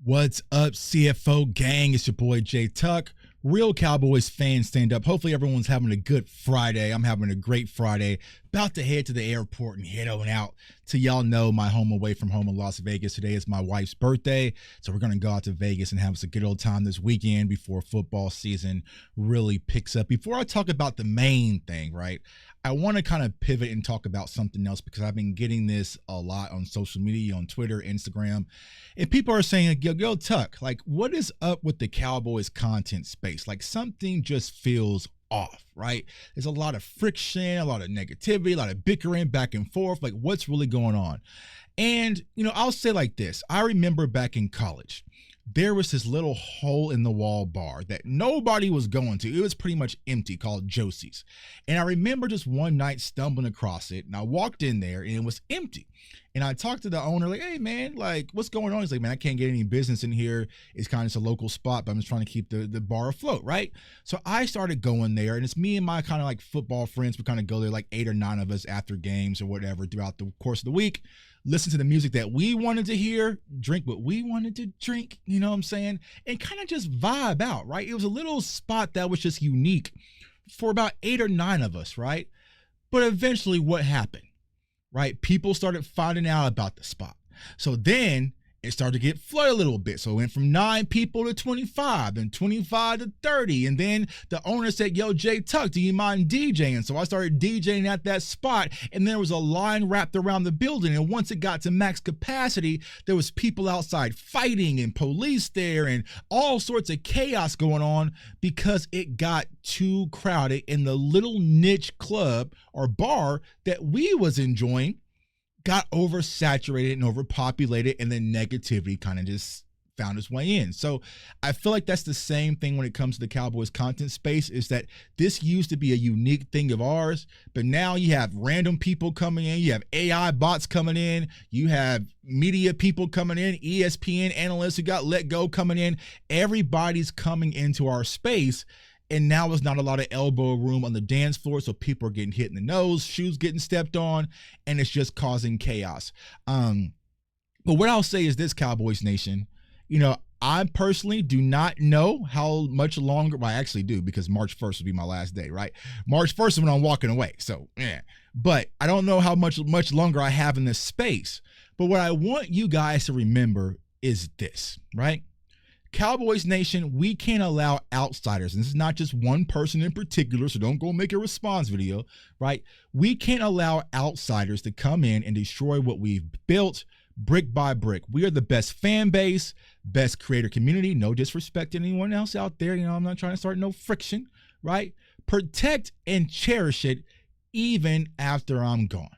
What's up, CFO gang? It's your boy Jay Tuck. Real Cowboys fans, stand up. Hopefully everyone's having a good Friday. I'm having a great Friday. About to head to the airport and head on out to y'all know my home away from home in Las Vegas. Today is my wife's birthday, so we're going to go out to Vegas and have us a good old time this weekend before football season really picks up. Before I talk about the main thing, right, I want to kind of pivot and talk about something else because I've been getting this a lot on social media, on Twitter, Instagram, and people are saying, yo, Tuck, like, what is up with the Cowboys content space? Like, something just feels off, right? There's a lot of friction, a lot of negativity, a lot of bickering back and forth. Like, what's really going on? And, I'll say like this. I remember back in college, there was this little hole in the wall bar that nobody was going to. It was pretty much empty, called Josie's. And I remember just one night stumbling across it, and I walked in there and it was empty. And I talked to the owner, like, hey man, like, what's going on? He's like, man, I can't get any business in here. It's kind of just a local spot, but I'm just trying to keep the bar afloat, right? So I started going there, and it's me and my kind of like football friends. We kind of go there, like 8 or 9 of us after games or whatever throughout the course of the week. Listen to the music that we wanted to hear, drink what we wanted to drink, you know what I'm saying? And kind of just vibe out, right? It was a little spot that was just unique for about 8 or 9 of us, right? But eventually what happened, right? People started finding out about the spot. So then it started to get flooded a little bit. So it went from 9 people to 25, and 25 to 30. And then the owner said, yo, Jay Tuck, do you mind DJing? So I started DJing at that spot, and there was a line wrapped around the building. And once it got to max capacity, there was people outside fighting and police there and all sorts of chaos going on because it got too crowded in the little niche club or bar that we was enjoying. Got oversaturated and overpopulated, and then negativity kind of just found its way in. So I feel like that's the same thing when it comes to the Cowboys content space, is that this used to be a unique thing of ours, but now you have random people coming in, you have AI bots coming in, you have media people coming in, ESPN analysts who got let go coming in. Everybody's coming into our space. And now there's not a lot of elbow room on the dance floor, so people are getting hit in the nose, shoes getting stepped on, and it's just causing chaos. But what I'll say is this, Cowboys Nation, I personally do not know how much longer. Well, I actually do, because March 1st will be my last day, right? March 1st is when I'm walking away. So, yeah. But I don't know how much longer I have in this space. But what I want you guys to remember is this, right? Cowboys Nation, we can't allow outsiders, and this is not just one person in particular, so don't go make a response video, right? We can't allow outsiders to come in and destroy what we've built brick by brick. We are the best fan base, best creator community. No disrespect to anyone else out there. I'm not trying to start no friction, right? Protect and cherish it even after I'm gone,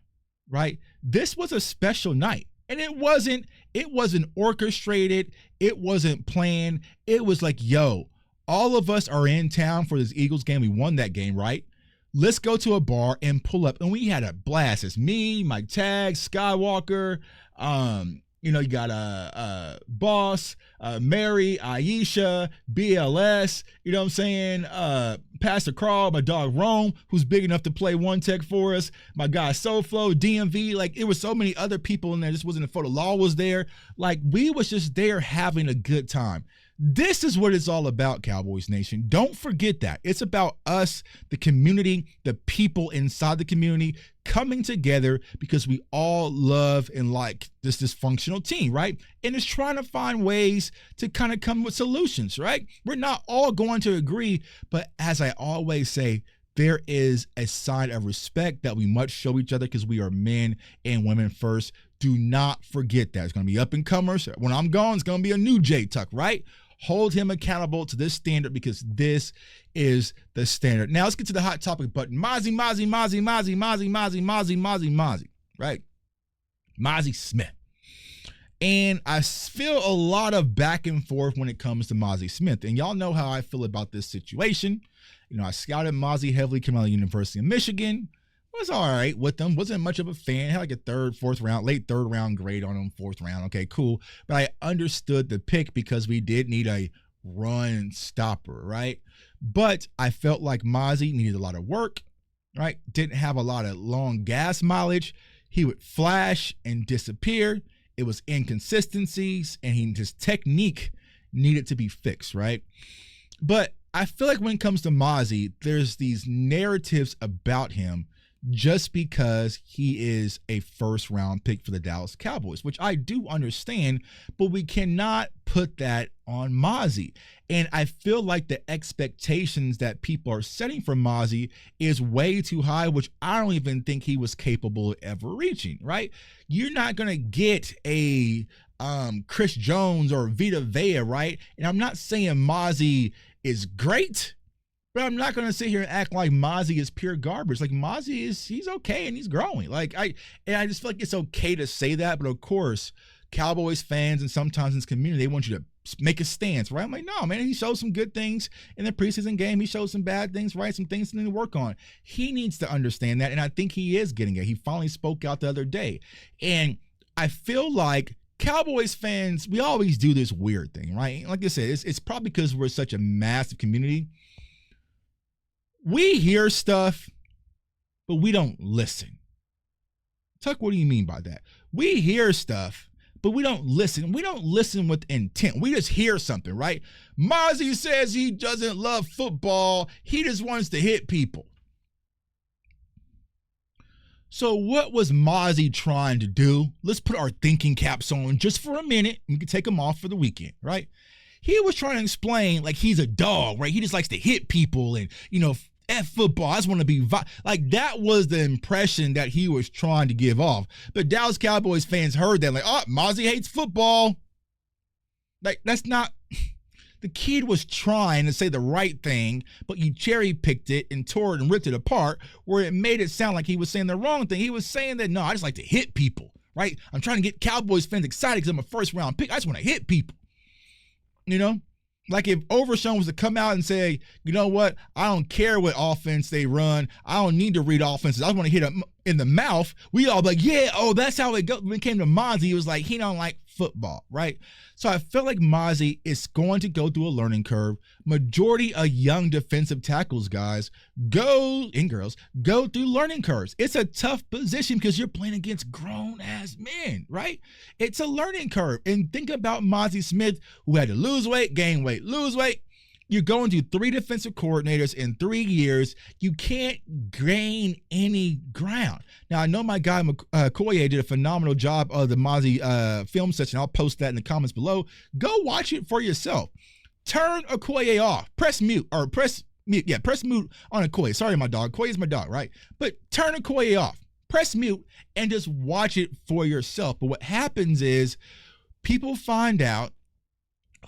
right? This was a special night. And it wasn't orchestrated. It wasn't planned. It was like, yo, all of us are in town for this Eagles game. We won that game, right? Let's go to a bar and pull up. And we had a blast. It's me, Mike Tagg, Skywalker, you got Boss, Mary, Aisha, BLS, you know what I'm saying? Pastor Carl, my dog Rome, who's big enough to play one tech for us, my guy SoFlo, DMV, like it was so many other people in there. This wasn't a photo. Law was there. Like we was just there having a good time. This is what it's all about, Cowboys Nation. Don't forget that. It's about us, the community, the people inside the community coming together because we all love and like this dysfunctional team, right? And it's trying to find ways to kind of come with solutions, right? We're not all going to agree, but as I always say, there is a sign of respect that we must show each other because we are men and women first. Do not forget that. It's going to be up and comers. When I'm gone, it's going to be a new J Tuck, right? Hold him accountable to this standard because this is the standard. Now let's get to the hot topic button. Mazi, right? Mazi Smith. And I feel a lot of back and forth when it comes to Mazi Smith. And y'all know how I feel about this situation. I scouted Mazi heavily coming out of the University of Michigan. Was all right with them. Wasn't much of a fan. Had like a late third round grade on him, 4th round. Okay, cool. But I understood the pick because we did need a run stopper, right? But I felt like Mazi needed a lot of work, right? Didn't have a lot of long gas mileage. He would flash and disappear. it was inconsistencies, and his technique needed to be fixed, right? But I feel like when it comes to Mazi, there's these narratives about him just because he is a first-round pick for the Dallas Cowboys, which I do understand, but we cannot put that on Mazi. And I feel like the expectations that people are setting for Mazi is way too high, which I don't even think he was capable of ever reaching, right? You're not going to get a Chris Jones or Vita Vea, right? And I'm not saying Mazi is great, but I'm not going to sit here and act like Mazi is pure garbage. Like Mazi he's okay and he's growing. Like I just feel like it's okay to say that, but of course, Cowboys fans and sometimes in this community, they want you to make a stance, right? I'm like, no, man, he showed some good things in the preseason game. He showed some bad things, right? Some things to need to work on. He needs to understand that, and I think he is getting it. He finally spoke out the other day. And I feel like Cowboys fans, we always do this weird thing, right? Like I said, it's probably because we're such a massive community. We hear stuff, but we don't listen. Tuck, what do you mean by that? We hear stuff, but we don't listen. We don't listen with intent. We just hear something, right? Mazi says he doesn't love football. He just wants to hit people. So what was Mazi trying to do? Let's put our thinking caps on just for a minute. We can take them off for the weekend, right? He was trying to explain like he's a dog, right? He just likes to hit people and, F football. I just want to be like that was the impression that he was trying to give off. But Dallas Cowboys fans heard that like, oh, Mazi hates football. Like that's not. The kid was trying to say the right thing, but you cherry picked it and tore it and ripped it apart where it made it sound like he was saying the wrong thing. He was saying that, no, I just like to hit people, right? I'm trying to get Cowboys fans excited because I'm a first round pick. I just want to hit people, Like if Overshown was to come out and say, you know what, I don't care what offense they run. I don't need to read offenses. I want to hit them in the mouth. We all be like, yeah, oh, that's how it goes. When it came to Mazi, he was like, he don't like football, right? So I feel like Mazi is going to go through a learning curve. Majority of young defensive tackles, guys, and girls, go through learning curves. It's a tough position because you're playing against grown-ass men, right? It's a learning curve. And think about Mazi Smith, who had to lose weight, gain weight, lose weight. You're going through 3 defensive coordinators in 3 years. You can't gain any ground. Now, I know my guy Koye did a phenomenal job of the Mazi film session. I'll post that in the comments below. Go watch it for yourself. Turn Okoye off. Press mute on Okoye. Sorry, my dog. Koye is my dog, right? But turn Okoye off. Press mute and just watch it for yourself. But what happens is people find out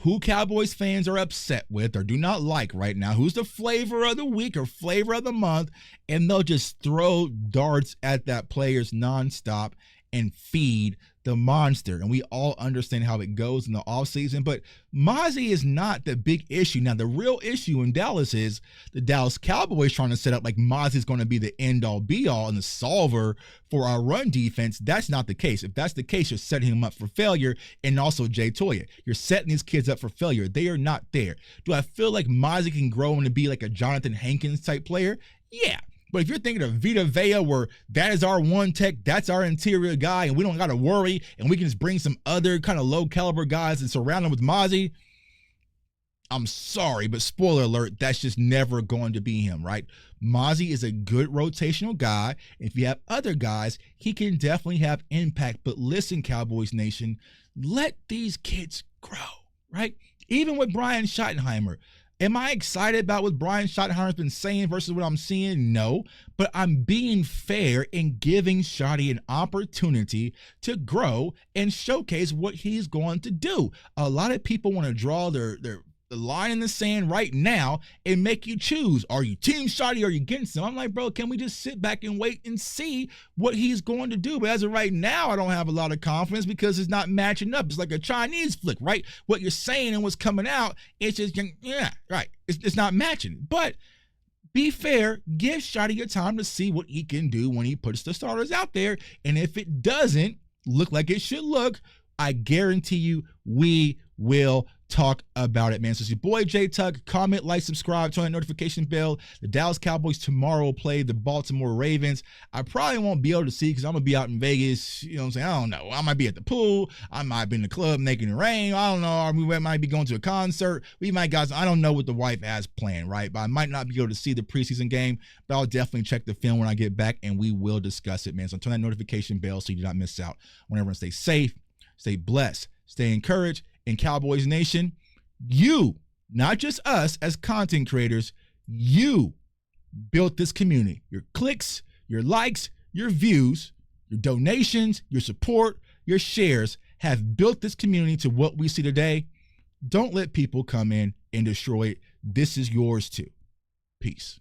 who Cowboys fans are upset with or do not like right now, who's the flavor of the week or flavor of the month, and they'll just throw darts at that players nonstop and feed the monster. And we all understand how it goes in the offseason, but Mazi is not the big issue. Now, the real issue in Dallas is the Dallas Cowboys trying to set up like Mazi is going to be the end-all, be-all and the solver for our run defense. That's not the case. If that's the case, you're setting him up for failure. And also Jay Toya, you're setting these kids up for failure. They are not there. Do I feel like Mazi can grow into be like a Jonathan Hankins type player? Yeah. But if you're thinking of Vita Vea, where that is our one tech, that's our interior guy, and we don't got to worry, and we can just bring some other kind of low caliber guys and surround them with Mazi, I'm sorry, but spoiler alert, that's just never going to be him, right? Mazi is a good rotational guy. If you have other guys, he can definitely have impact. But listen, Cowboys Nation, let these kids grow, right? Even with Brian Schottenheimer. Am I excited about what Brian Schottenheimer's been saying versus what I'm seeing? No, but I'm being fair and giving Schotty an opportunity to grow and showcase what he's going to do. A lot of people want to draw their line in the sand right now and make you choose. Are you team Schotty or are you against him? I'm like, bro, can we just sit back and wait and see what he's going to do? But as of right now, I don't have a lot of confidence because it's not matching up. It's like a Chinese flick, right? What you're saying and what's coming out, it's just, yeah, right. It's not matching. But be fair, give Schotty your time to see what he can do when he puts the starters out there. And if it doesn't look like it should look, I guarantee you we will talk about it, man. So it's your boy J Tuck. Comment, like, subscribe, turn on that notification bell. The Dallas Cowboys tomorrow play the Baltimore Ravens. I probably won't be able to see because I'm going to be out in Vegas. You know what I'm saying? I don't know. I might be at the pool. I might be in the club making it rain. I don't know. Or we might be going to a concert. We might, guys, I don't know what the wife has planned, right? But I might not be able to see the preseason game, but I'll definitely check the film when I get back and we will discuss it, man. So turn that notification bell so you do not miss out. Whenever stay safe, stay blessed, stay encouraged. In Cowboys Nation, you, not just us as content creators, you built this community. Your clicks, your likes, your views, your donations, your support, your shares have built this community to what we see today. Don't let people come in and destroy it. This is yours too. Peace.